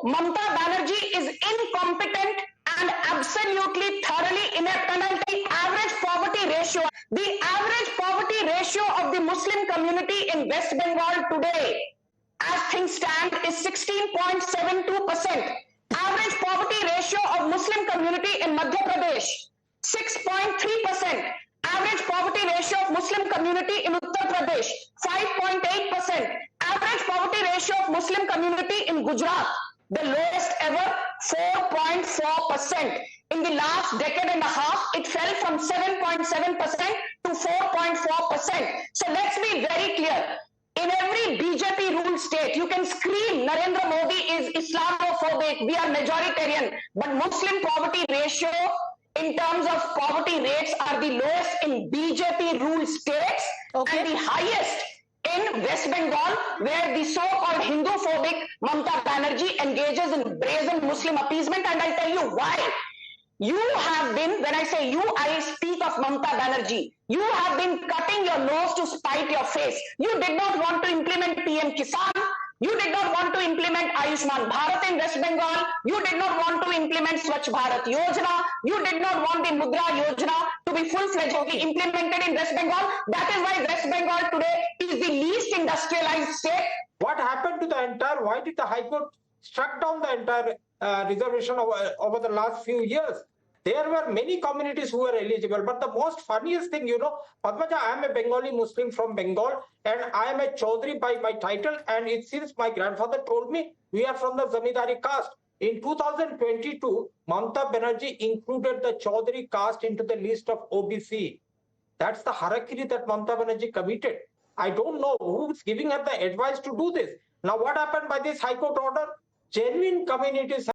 Mamata Banerjee is incompetent and absolutely thoroughly inept. And I'll tell you, average poverty ratio, the average poverty ratio of the Muslim community in West Bengal today, as things stand, is 16.72%. Average poverty ratio of Muslim community in Madhya Pradesh, 6.3%. Average poverty ratio of Muslim community in Uttar Pradesh, 5.8%. Average poverty ratio of Muslim community in Gujarat, the lowest ever, 4.4%. In the last decade and a half, it fell from 7.7% to 4.4%. So let's be very clear. In every BJP ruled state, you can scream Narendra Modi is Islamophobic, we are majoritarian, but Muslim poverty ratio in terms of poverty rates are the lowest in BJP ruled states, Okay. and the highest in West Bengal, where the so-called Hindu-phobic Mamata Banerjee engages in brazen Muslim appeasement. And I'll tell you why. You have been, when I say you, I speak of Mamata Banerjee. You have been cutting your nose to spite your face. You did not want to implement PM Kisan. You did not want to implement Ayushman Bharat in West Bengal. You did not want to implement Swachh Bharat Yojana. You did not want the Mudra Yojana to be full-fledgedly implemented in West Bengal. That is why West Bengal today is the least industrialized state. What happened to the entire, why did the High Court struck down the entire reservation over the last few years? There were many communities who were eligible, but the most funniest thing, Padmaja, I am a Bengali Muslim from Bengal, and I am a Chaudhary by my title, and it seems my grandfather told me we are from the Zamindari caste. In 2022, Mamata Banerjee included the Chaudhary caste into the list of OBC. That's the harakiri that Mamata Banerjee committed. I don't know who's giving her the advice to do this. Now, what happened by this High Court order? Genuine communities